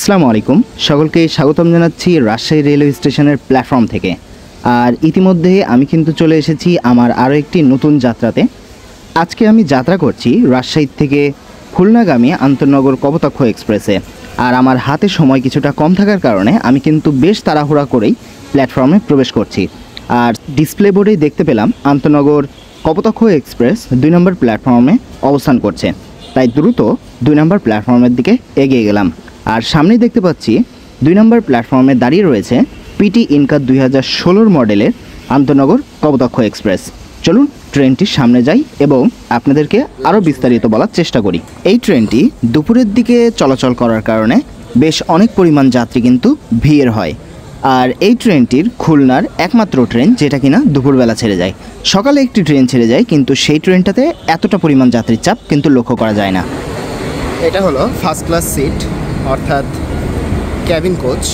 আসসালামু আলাইকুম, সকলকে স্বাগতম জানাচ্ছি রাজশাহী রেলওয়ে স্টেশনের প্ল্যাটফর্ম থেকে। আর ইতিমধ্যে আমি কিন্তু চলে এসেছি আমার আরও একটি নতুন যাত্রাতে। আজকে আমি যাত্রা করছি রাজশাহী থেকে খুলনাগামী আন্তনগর কপোতাক্ষ এক্সপ্রেসে। আর আমার হাতে সময় কিছুটা কম থাকার কারণে আমি কিন্তু বেশ তাড়াহুড়া করেই প্ল্যাটফর্মে প্রবেশ করছি। আর ডিসপ্লে বোর্ডেই দেখতে পেলাম আন্তনগর কপোতাক্ষ এক্সপ্রেস 2 নম্বর প্ল্যাটফর্মে অবস্থান করছে, তাই দ্রুত 2 নম্বর প্ল্যাটফর্মের দিকে এগিয়ে গেলাম। আর সামনেই দেখতে পাচ্ছি 2 নম্বর প্ল্যাটফর্মে দাঁড়িয়ে রয়েছে পিটি ইনকা 2016 মডেলের আন্তনগর কপোতাক্ষ এক্সপ্রেস। চলুন ট্রেনটির সামনে যাই এবং আপনাদেরকে আরও বিস্তারিত বলার চেষ্টা করি। এই ট্রেনটি দুপুরের দিকে চলাচল করার কারণে বেশ অনেক পরিমাণ যাত্রী কিন্তু ভিড় হয়। আর এই ট্রেনটির খুলনার একমাত্র ট্রেন যেটা কিনা দুপুরবেলা ছেড়ে যায়। সকালে একটি ট্রেন ছেড়ে যায়, কিন্তু সেই ট্রেনটাতে এতটা পরিমাণ যাত্রীর চাপ কিন্তু লক্ষ্য করা যায় না। এটা হলো ফার্স্ট ক্লাস সিট, অর্থাৎ ক্যাবিন কোচ।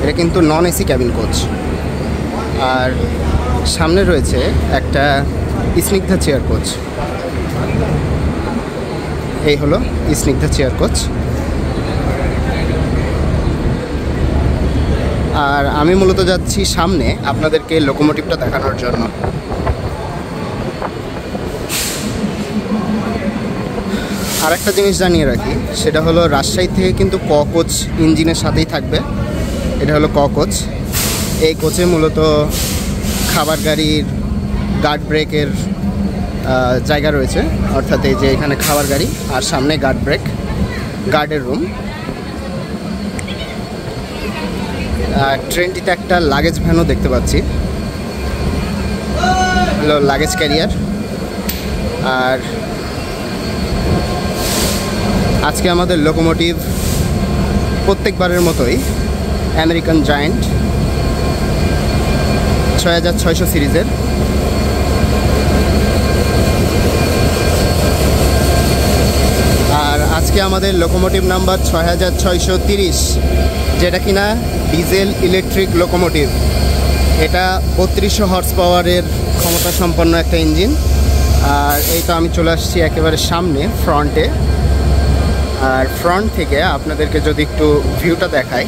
এটা কিন্তু নন এসি ক্যাবিন কোচ। আর সামনে রয়েছে একটা স্নিগ্ধা চেয়ার কোচ। এই হলো স্নিগ্ধা চেয়ার কোচ। আর আমি মূলত যাচ্ছি সামনে আপনাদেরকে লোকোমোটিভটা দেখানোর জন্য। আর একটা জিনিস জানিয়ে রাখি, সেটা হলো রাজশাহী থেকে কিন্তু ক কোচ ইঞ্জিনের সাথেই থাকবে। এটা হলো ক কোচ। এই কোচে মূলত খাবার গাড়ির গার্ড ব্রেকের জায়গা রয়েছে, অর্থাৎ এই যে এখানে খাবার গাড়ি আর সামনে গার্ড ব্রেক, গার্ডের রুম। ট্রেনটিতে একটা লাগেজ ভ্যানও দেখতে পাচ্ছি, হলো লাগেজ ক্যারিয়ার। আর আজকে আমাদের লোকোমোটিভ প্রত্যেকবারের মতোই আমেরিকান জায়ান্ট 6600 সিরিজের। আর আজকে আমাদের লোকোমোটিভ নাম্বার 6630, যেটা কিনা ডিজেল ইলেকট্রিক লোকোমোটিভ। এটা 3200 হর্স পাওয়ারের ক্ষমতা সম্পন্ন একটা ইঞ্জিন। আর এই তো আমি চলে আসছি একেবারে সামনে ফ্রন্টে। আর ফ্রন্ট থেকে আপনাদেরকে যদি একটু ভিউটা দেখাই,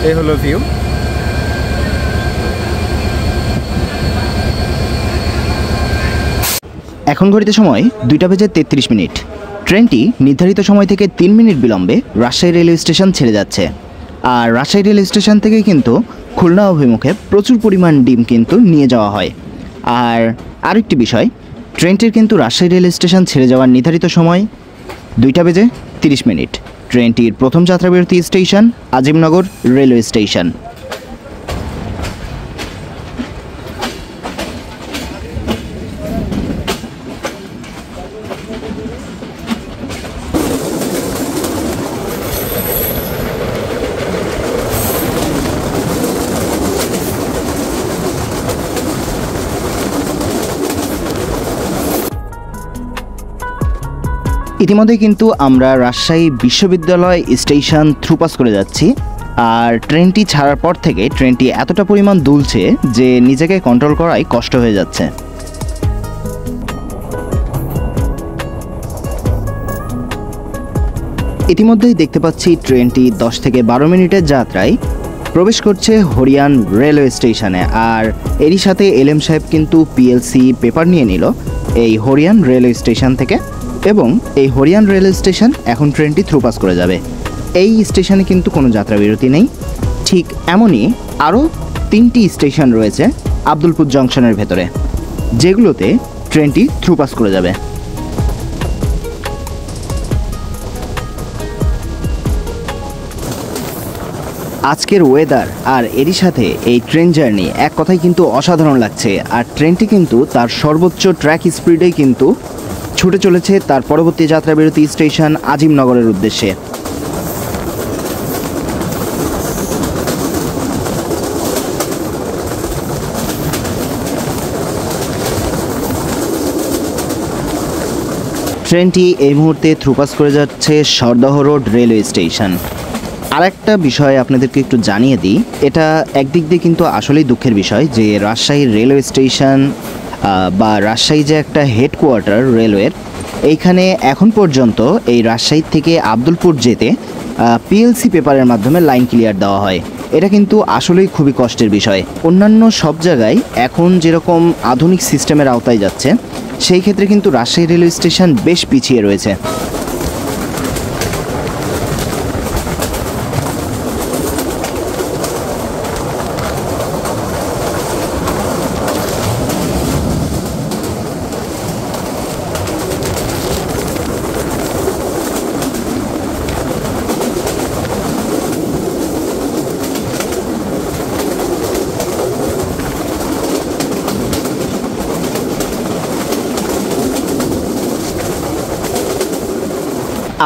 এই হলো ভিউ। এখন ঘড়িতে সময় 2:33। ট্রেনটি নির্ধারিত সময় থেকে 3 মিনিট বিলম্বে রাজশাহী রেলওয়ে স্টেশন ছেড়ে যাচ্ছে। আর রাজশাহী রেলওয়ে স্টেশন থেকে কিন্তু খুলনা অভিমুখে প্রচুর পরিমাণ ডিম কিন্তু নিয়ে যাওয়া হয়। আর আরেকটি বিষয়, ট্রেনটির কিন্তু রাজশাহী রেলওয়ে স্টেশন ছেড়ে যাওয়ার নির্ধারিত সময় 2:30। ট্রেনটির প্রথম যাত্রাবিরতি স্টেশন আজিমনগর রেলওয়ে স্টেশন। ইতিমধ্যে কিন্তু আমরা রাজশাহী বিশ্ববিদ্যালয় স্টেশন থ্রুপাস করে যাচ্ছি। আর ট্রেনটি ছাড়ার পর থেকে ট্রেনটি এতটা পরিমাণ দুলছে যে নিজেকে কন্ট্রোল করাই কষ্ট হয়ে যাচ্ছে। ইতিমধ্যেই দেখতে পাচ্ছি ট্রেনটি 10 থেকে 12 মিনিটের যাত্রায় প্রবেশ করছে হরিয়ান রেলওয়ে স্টেশনে। আর এরই সাথে এলএম সাহেব কিন্তু পিএলসি পেপার নিয়ে নিল এই হরিয়ান রেলওয়ে স্টেশন থেকে, এবং এই হরিয়ান রেলওয়ে স্টেশন এখন ট্রেনটি থ্রুপাস করে যাবে। এই স্টেশনে কিন্তু কোনো যাত্রা বিরতি নেই। ঠিক এমনই আরও 3টি স্টেশন রয়েছে আব্দুলপুর জংশনের ভেতরে, যেগুলোতে ট্রেনটি থ্রুপাস করে যাবে। আজকের ওয়েদার আর এরই সাথে এই ট্রেন জার্নি এক কথায় কিন্তু অসাধারণ লাগছে। আর ট্রেনটি কিন্তু তার সর্বোচ্চ ট্র্যাক স্পিডেই কিন্তু ছুটে চলেছে তার পরবর্তী যাত্রাবিরতি স্টেশন আজিমনগরের উদ্দেশ্যে। ট্রেনটি এই মুহূর্তে থ্রুপাস করে যাচ্ছে সরদাহ রোড রেলওয়ে স্টেশন। আরেকটা বিষয় আপনাদেরকে একটু জানিয়ে দিই, এটা একদিক দিয়ে কিন্তু আসলেই দুঃখের বিষয় যে রাজশাহী রেলওয়ে স্টেশন বা রাজশাহী যে একটা হেডকোয়ার্টার রেলওয়ের, এইখানে এখন পর্যন্ত এই রাজশাহী থেকে আব্দুলপুর যেতে পিএলসি পেপারের মাধ্যমে লাইন ক্লিয়ার দেওয়া হয়। এটা কিন্তু আসলেই খুবই কষ্টের বিষয়। অন্যান্য সব জায়গায় এখন যেরকম আধুনিক সিস্টেমের আওতায় যাচ্ছে, সেই ক্ষেত্রে কিন্তু রাজশাহী রেলওয়ে স্টেশন বেশ পিছিয়ে রয়েছে।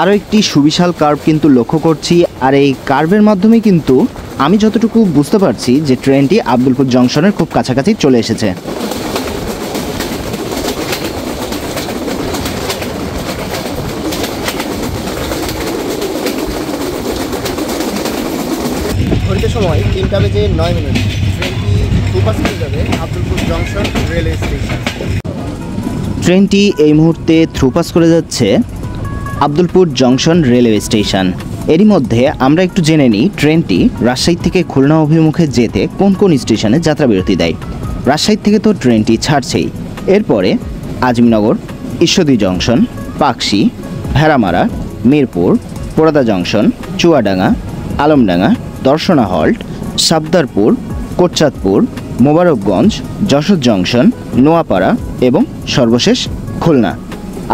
আরও একটি সুবিশাল কার্ভ কিন্তু লক্ষ্য করছি, আর এই কার্ভের মাধ্যমে কিন্তু আমি যতটুকু বুঝতে পারছি যে ট্রেনটি আব্দুলপুর জংশনের খুব কাছাকাছি চলে এসেছে। ঘড়িতে সময় 3:09। ট্রেনটি থ্রুপাস করে যাবে আব্দুলপুর জংশন রেলওয়ে স্টেশন। ট্রেনটি এই মুহূর্তে থ্রুপাস করে যাচ্ছে আব্দুলপুর জংশন রেলওয়ে স্টেশন। এরই মধ্যে আমরা একটু জেনে নিই ট্রেনটি রাজশাহী থেকে খুলনা অভিমুখে যেতে কোন কোন স্টেশনে যাত্রাবিরতি দেয়। রাজশাহী থেকে তো ট্রেনটি ছাড়ছেই, এরপরে Azimnagar, Ishwardi junction, Pakshi, Bheramara, Mirpur, Poradah junction, Chuadanga, Alamdanga, Darshana halt, Sabdarpur, Kotchandpur, Mobarakganj, Jessore junction, Noapara এবং সর্বশেষ খুলনা।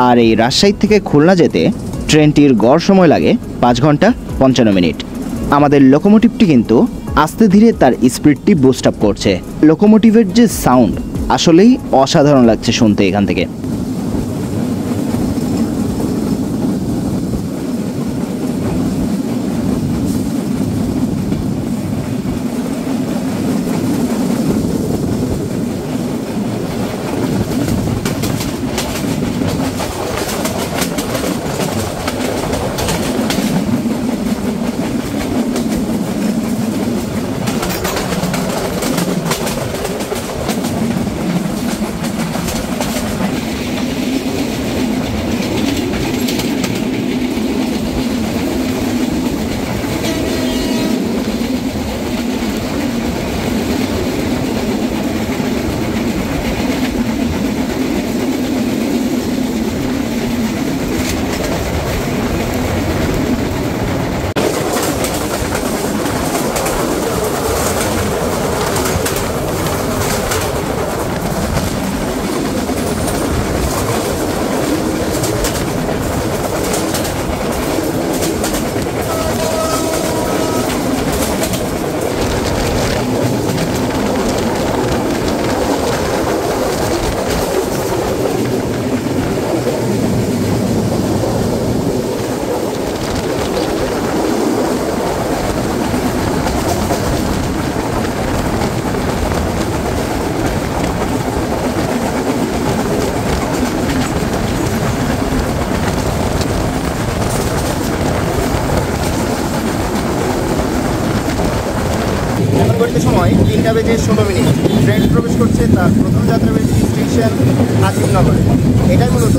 আর এই রাজশাহী থেকে খুলনা যেতে ট্রেনটির গড় সময় লাগে 5 ঘন্টা 55 মিনিট। আমাদের লোকোমোটিভটি কিন্তু আস্তে ধীরে তার স্পিডটি বুস্ট আপ করছে। লোকোমোটিভের যে সাউন্ড আসলেই অসাধারণ লাগছে শুনতে এখান থেকে। ঘড়িতে সময় 3:16। ট্রেন প্রবেশ করছে তার প্রথম যাত্রাবিরতি স্টেশন আজিমনগরে। এটাই মূলত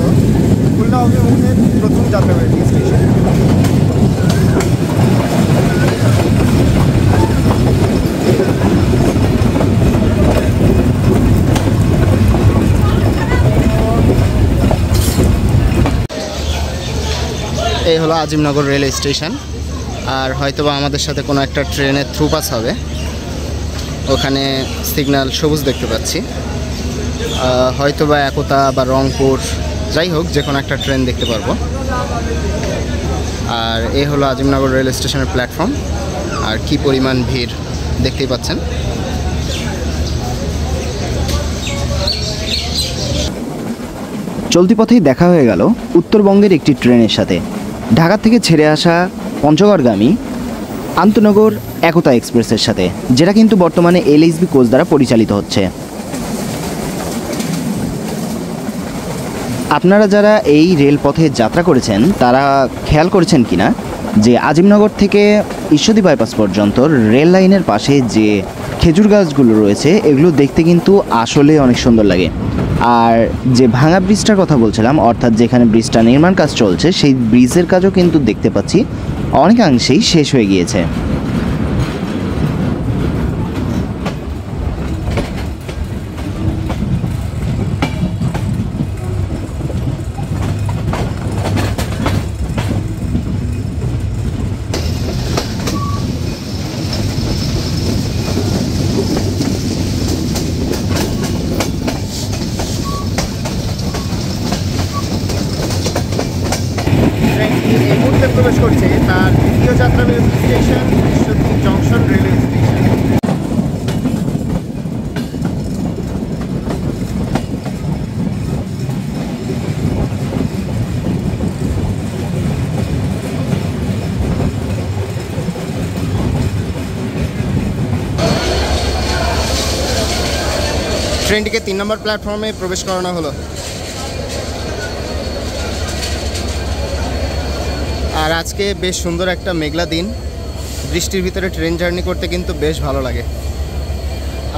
খুলনা অভিমুখের প্রথম যাত্রাবিরতি স্টেশন। এই হলো আজিমনগর রেলওয়ে স্টেশন। আর হয়তোবা আমাদের সাথে কোনো একটা ট্রেনের থ্রুপাস হবে, ওখানে সিগন্যাল সবুজ দেখতে পাচ্ছি। হয়তোবা একতা বা রংপুর, যাই হোক যে কোনো একটা ট্রেন দেখতে পারবো। আর এই হলো আজিমনগর রেলওয়ে স্টেশনের প্ল্যাটফর্ম। আর কি পরিমাণ ভিড় দেখতেই পাচ্ছেন। চলতি পথেই দেখা হয়ে গেল উত্তরবঙ্গের একটি ট্রেনের সাথে। ঢাকা থেকে ছেড়ে আসা পঞ্চগড়গামী আন্তনগর একতা এক্সপ্রেসের সাথে, যেটা কিন্তু বর্তমানে এলএসবি কোচ দ্বারা পরিচালিত হচ্ছে। আপনারা যারা এই রেলপথে যাত্রা করেছেন তারা খেয়াল করেছেন কিনা যে আজিমনগর থেকে ঈশ্বরদী বাইপাস পর্যন্ত রেল লাইনের পাশে যে খেজুর গাছগুলো রয়েছে এগুলো দেখতে কিন্তু আসলে অনেক সুন্দর লাগে। আর যে ভাঙা ব্রিজটার কথা বলছিলাম, অর্থাৎ যেখানে ব্রিজটা নির্মাণ কাজ চলছে, সেই ব্রিজের কাজও কিন্তু দেখতে পাচ্ছি অনেকাংশেই শেষ হয়ে গিয়েছে। ট্রেনটি এই মুহূর্তে প্রবেশ করছে তার দ্বিতীয় যাত্রাবিরতি station Ishwardi junction railway station. ট্রেনটিকে 3 নম্বর প্ল্যাটফর্মে প্রবেশ করানো হলো। আর আজকে বেশ সুন্দর একটা মেঘলা দিন, বৃষ্টির ভিতরে ট্রেন জার্নি করতে কিন্তু বেশ ভালো লাগে।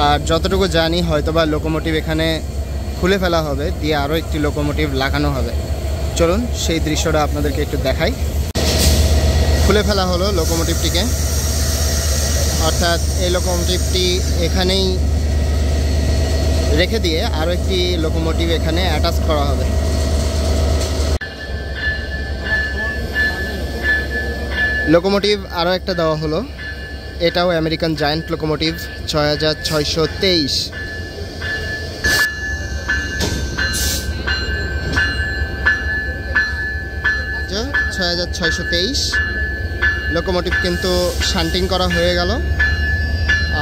আর যতটুকু জানি হয়তোবা লোকোমোটিভ এখানে খুলে ফেলা হবে, দিয়ে আরও একটি লোকোমোটিভ লাগানো হবে। চলুন সেই দৃশ্যটা আপনাদেরকে একটু দেখাই। খুলে ফেলা হলো লোকোমোটিভটিকে, অর্থাৎ এই লোকোমোটিভটি এখানেই রেখে দিয়ে আরও একটি লোকোমোটিভ এখানে অ্যাটাচ করা হবে। লোকোমোটিভ আরও একটা দেওয়া হলো, এটাও আমেরিকান জায়ান্ট লোকোমোটিভ 6623। 6623 লোকোমোটিভ কিন্তু শান্টিং করা হয়ে গেল।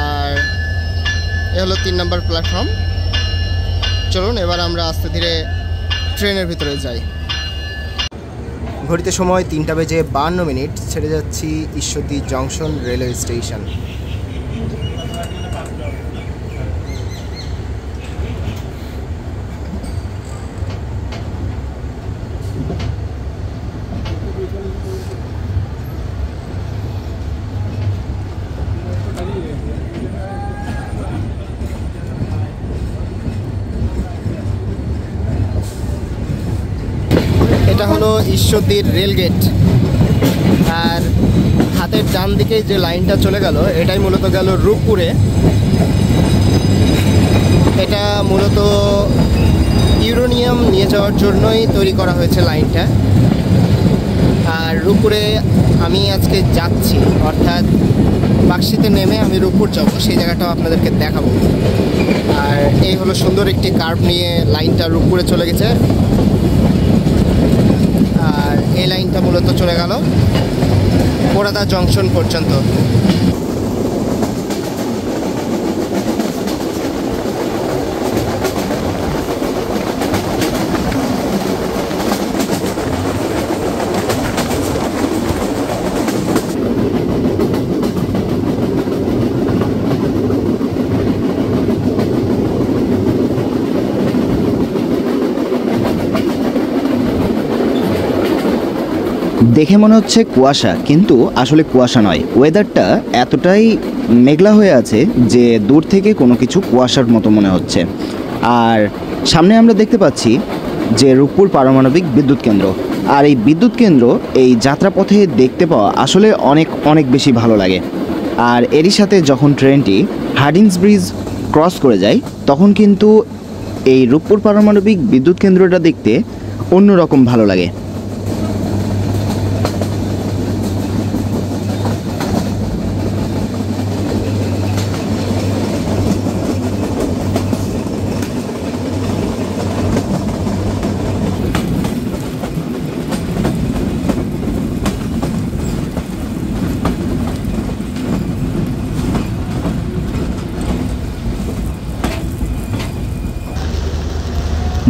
আর এ হলো 3 নম্বর প্ল্যাটফর্ম। চলুন এবার আমরা আস্তে ধীরে ট্রেনের ভিতরে যাই। ঘড়িতে সময় 3:52 ছেড়ে যাচ্ছি ঈশ্বরদী জংশন রেলওয়ে স্টেশন। এটা হলো ঈশ্বরদীর রেলগেট। আর হাতের ডান দিকে যে লাইনটা চলে গেল, এটাই মূলত গেল রূপপুরে। এটা মূলত ইউরেনিয়াম নিয়ে যাওয়ার জন্যই তৈরি করা হয়েছে লাইনটা। আর রূপপুরে আমি আজকে যাচ্ছি, অর্থাৎ বাক্সিতে নেমে আমি রূপপুর যাব, সেই জায়গাটাও আপনাদেরকে দেখাবো। আর এই হলো সুন্দর একটি কার্ভ নিয়ে লাইনটা রূপপুরে চলে গেছে। আর এই লাইনটা মূলত চলে গেল পোড়াদা জংশন পর্যন্ত। দেখে মনে হচ্ছে কুয়াশা, কিন্তু আসলে কুয়াশা নয়। ওয়েদারটা এতটাই মেঘলা হয়ে আছে যে দূর থেকে কোনো কিছু কুয়াশার মতো মনে হচ্ছে। আর সামনে আমরা দেখতে পাচ্ছি যে রূপপুর পারমাণবিক বিদ্যুৎ কেন্দ্র। আর এই বিদ্যুৎ কেন্দ্র এই যাত্রাপথে দেখতে পাওয়া আসলে অনেক অনেক বেশি ভালো লাগে। আর এরই সাথে যখন ট্রেনটি হার্ডিংস ব্রিজ ক্রস করে যায়, তখন কিন্তু এই রূপপুর পারমাণবিক বিদ্যুৎ কেন্দ্রটা দেখতে অন্যরকম ভালো লাগে।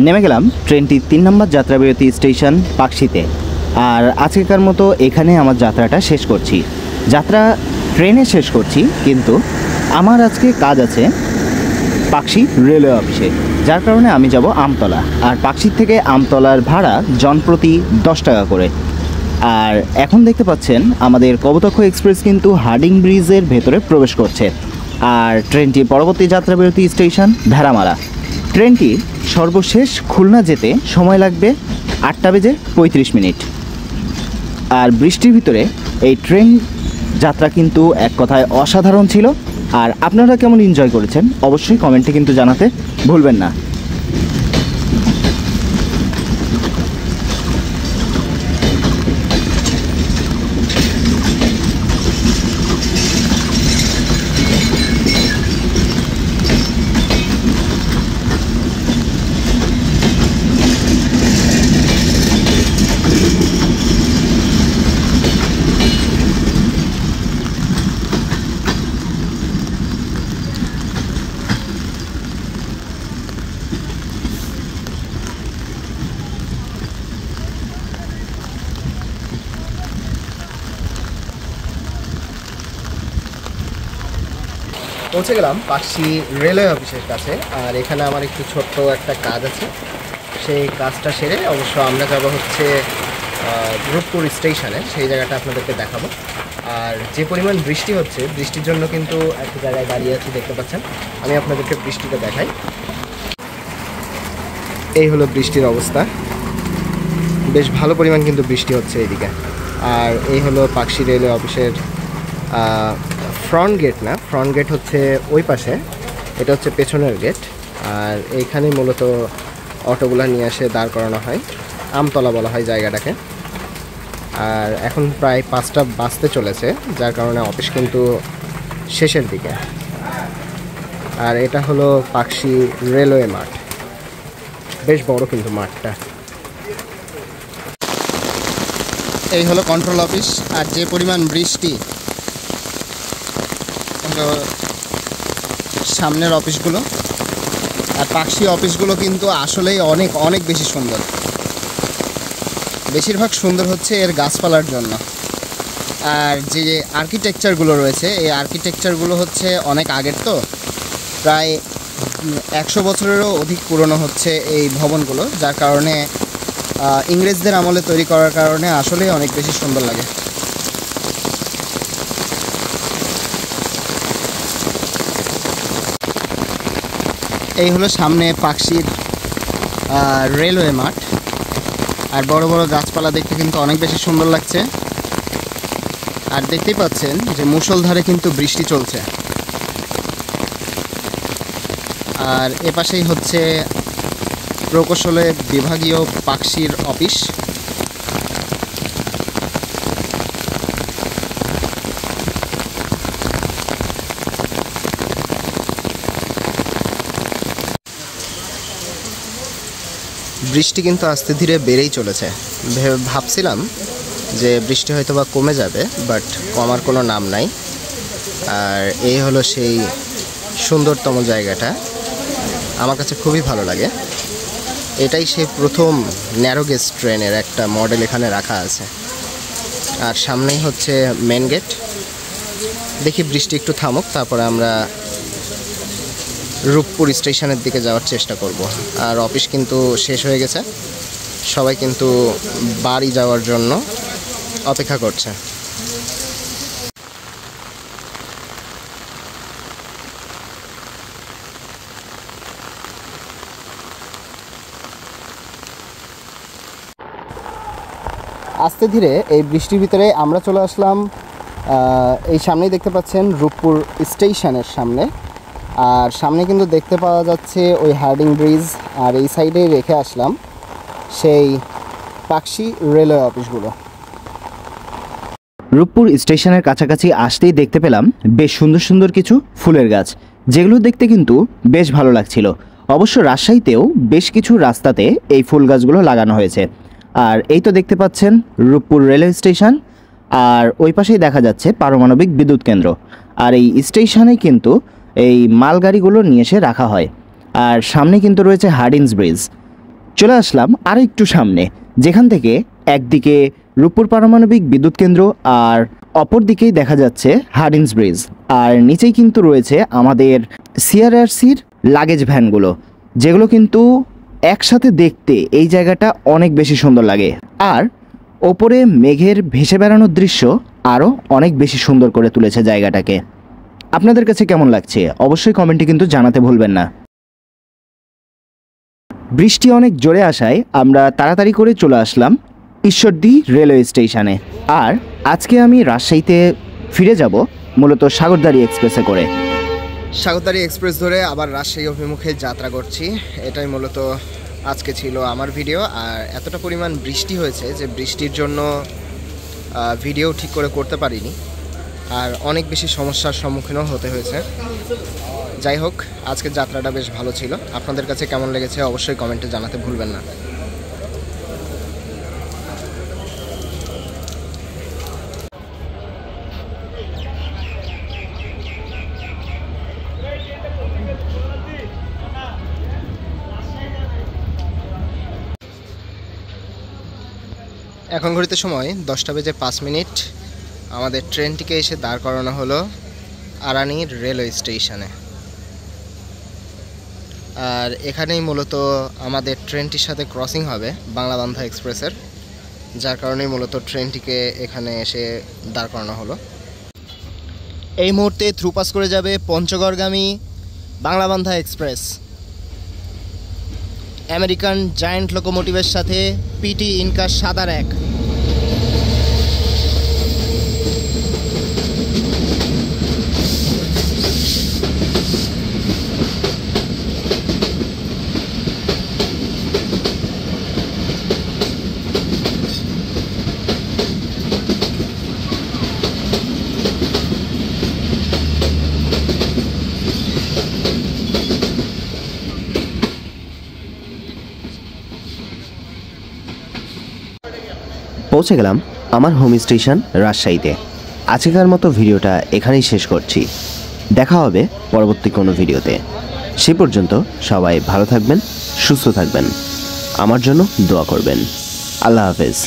নেমে গেলাম ট্রেনটি 3 নম্বর যাত্রাবিরতি স্টেশন পাকশিতে। আর আজকেকার মতো এখানে আমার যাত্রাটা শেষ করছি। যাত্রা ট্রেনে শেষ করছি, কিন্তু আমার আজকে কাজ আছে পাকশি রেলওয়ে অফিসে, যার কারণে আমি যাব আমতলা। আর পাকশির থেকে আমতলার ভাড়া জনপ্রতি 10 টাকা করে। আর এখন দেখতে পাচ্ছেন আমাদের কপোতাক্ষ এক্সপ্রেস কিন্তু হার্ডিং ব্রিজের ভেতরে প্রবেশ করছে। আর ট্রেনটি পরবর্তী যাত্রাবিরতি স্টেশন ভেড়ামারা। ট্রেনটি সর্বশেষ খুলনা যেতে সময় লাগবে 8:35। আর বৃষ্টির ভিতরে এই ট্রেন যাত্রা কিন্তু এক কথায় অসাধারণ ছিল। আর আপনারা কেমন এনজয় করেছেন অবশ্যই কমেন্টে কিন্তু জানাতে ভুলবেন না। পৌঁছে গেলাম পাকশি রেলওয়ে অফিসের কাছে। আর এখানে আমার একটু ছোট্ট একটা কাজ আছে, সেই কাজটা সেরে অবশ্য আমরা যাব হচ্ছে রূপপুর স্টেশনে, সেই জায়গাটা আপনাদেরকে দেখাবো। আর যে পরিমাণ বৃষ্টি হচ্ছে, বৃষ্টির জন্য কিন্তু একটা জায়গায় দাঁড়িয়ে আছি, দেখতে পাচ্ছেন। আমি আপনাদেরকে বৃষ্টিটা দেখাই। এই হলো বৃষ্টির অবস্থা, বেশ ভালো পরিমাণ কিন্তু বৃষ্টি হচ্ছে এইদিকে। আর এই হলো পাকশি রেলওয়ে অফিসের ফ্রন্ট গেট, না ফ্রন্ট গেট হচ্ছে ওই পাশে, এটা হচ্ছে পেছনের গেট। আর এইখানেই মূলত অটোগুলা নিয়ে এসে দাঁড় করানো হয়, আমতলা বলা হয় জায়গাটাকে। আর এখন প্রায় 5টা বাজতে চলেছে, যার কারণে অফিস কিন্তু শেষের দিকে। আর এটা হলো পাকশি রেলওয়ে মাঠ, বেশ বড় কিন্তু মাঠটা। এই হলো কন্ট্রোল অফিস। আর যে পরিমাণ বৃষ্টি, সামনের অফিসগুলো আর পাকশি অফিসগুলো কিন্তু আসলেই অনেক অনেক বেশি সুন্দর। বেশিরভাগ সুন্দর হচ্ছে এর গাছপালার জন্য। আর যে আর্কিটেকচারগুলো রয়েছে, এই আর্কিটেকচারগুলো হচ্ছে অনেক আগের, তো প্রায় 100 বছরেরও অধিক পুরনো হচ্ছে এই ভবনগুলো, যার কারণে ইংরেজদের আমলে তৈরি করার কারণে আসলেই অনেক বেশি সুন্দর লাগে। এই হলো সামনে পাকশির রেলওয়ে মাঠ। আর বড় বড় গাছপালা দেখতে কিন্তু অনেক বেশি সুন্দর লাগছে। আর দেখতেই পাচ্ছেন যে মুষলধারে কিন্তু বৃষ্টি চলছে। আর এপাশেই হচ্ছে প্রকৌশলে বিভাগীয় পাকশির অফিস। বৃষ্টি কিন্তু আস্তে ধীরে বেড়েই চলেছে। ভাবছিলাম যে বৃষ্টি হয়তো বা কমে যাবে, বাট কমার কোনো নাম নাই। আর এই হলো সেই সুন্দরতম জায়গাটা, আমার কাছে খুবই ভালো লাগে। এটাই সেই প্রথম ন্যারো গেজ ট্রেনের একটা মডেল এখানে রাখা আছে। আর সামনেই হচ্ছে মেন গেট। দেখি বৃষ্টি একটু থামুক, তারপরে আমরা রূপপুর স্টেশনের দিকে যাওয়ার চেষ্টা করব। আর অফিস কিন্তু শেষ হয়ে গেছে, সবাই কিন্তু বাড়ি যাওয়ার জন্য অপেক্ষা করছে। আস্তে ধীরে এই বৃষ্টির ভিতরে আমরা চলে আসলাম এই সামনেই দেখতে পাচ্ছেন রূপপুর স্টেশনের সামনে। আর সামনে কিন্তু দেখতে পাওয়া যাচ্ছে ওই হার্ডিং ব্রিজ। আর এই সাইডে রেখে আসলাম সেই পাকশি রেলওয়ে অফিসগুলো। রূপপুর স্টেশনের কাছাকাছি আসতেই দেখতে পেলাম বেশ সুন্দর সুন্দর কিছু ফুলের গাছ, যেগুলো দেখতে কিন্তু বেশ ভালো লাগছিল। অবশ্য রাজশাহীতেও বেশ কিছু রাস্তাতে এই ফুল গাছগুলো লাগানো হয়েছে। আর এই তো দেখতে পাচ্ছেন রূপপুর রেলওয়ে স্টেশন, আর ওই পাশেই দেখা যাচ্ছে পারমাণবিক বিদ্যুৎ কেন্দ্র। আর এই স্টেশনে কিন্তু এই মালগাড়িগুলো নিয়ে এসে রাখা হয়। আর সামনে কিন্তু রয়েছে হার্ডিঞ্জ ব্রিজ। চলে আসলাম আরও একটু সামনে, যেখান থেকে একদিকে রূপপুর পারমাণবিক বিদ্যুৎ কেন্দ্র আর অপর দিকেই দেখা যাচ্ছে হার্ডিঞ্জ ব্রিজ। আর নিচেই কিন্তু রয়েছে আমাদের সিআরআরসির লাগেজ ভ্যানগুলো, যেগুলো কিন্তু একসাথে দেখতে এই জায়গাটা অনেক বেশি সুন্দর লাগে। আর ওপরে মেঘের ভেসে বেড়ানোর দৃশ্য আরও অনেক বেশি সুন্দর করে তুলেছে জায়গাটাকে। আপনাদের কাছে কেমন লাগছে অবশ্যই কমেন্টে কিন্তু জানাতে ভুলবেন না। বৃষ্টি অনেক জোরে আসায় আমরা তাড়াতাড়ি করে চলে আসলাম ঈশ্বরদী রেলওয়ে স্টেশনে। আর আজকে আমি রাজশাহীতে ফিরে যাব মূলত সাগরদাড়ি এক্সপ্রেসে করে। সাগরদাড়ি এক্সপ্রেস ধরে আবার রাজশাহী অভিমুখে যাত্রা করছি, এটাই মূলত আজকে ছিল আমার ভিডিও। আর এতটা পরিমাণ বৃষ্টি হয়েছে যে বৃষ্টির জন্য ভিডিও ঠিক করে করতে পারিনি, আর অনেক বেশি সমস্যার সম্মুখীনও হতে হয়েছে। যাই হোক, আজকের যাত্রাটা বেশ ভালো ছিল। আপনাদের কাছে কেমন লেগেছে অবশ্যই কমেন্টে জানাতে ভুলবেন না। এখন ঘড়িতে সময় 10:05। আমাদের ট্রেনটিকে এসে দাঁড় করানো হলো আরানি রেলওয়ে স্টেশনে। আর এখানেই মূলত আমাদের ট্রেনটির সাথে ক্রসিং হবে বাংলাবান্ধা এক্সপ্রেসের, যার কারণেই মূলত ট্রেনটিকে এখানে এসে দাঁড় করানো হলো। এই মুহূর্তে থ্রুপাস করে যাবে পঞ্চগড়গামী বাংলাবান্ধা এক্সপ্রেস আমেরিকান জায়ান্ট লোকোমোটিভের সাথে পিটি ইনকা 7-1। পৌঁছে গেলাম আমার হোম স্টেশন রাজশাহীতে। আজকের মতো ভিডিওটা এখানেই শেষ করছি। দেখা হবে পরবর্তী কোনো ভিডিওতে। সে পর্যন্ত সবাই ভালো থাকবেন, সুস্থ থাকবেন, আমার জন্য দোয়া করবেন। আল্লাহ হাফেজ।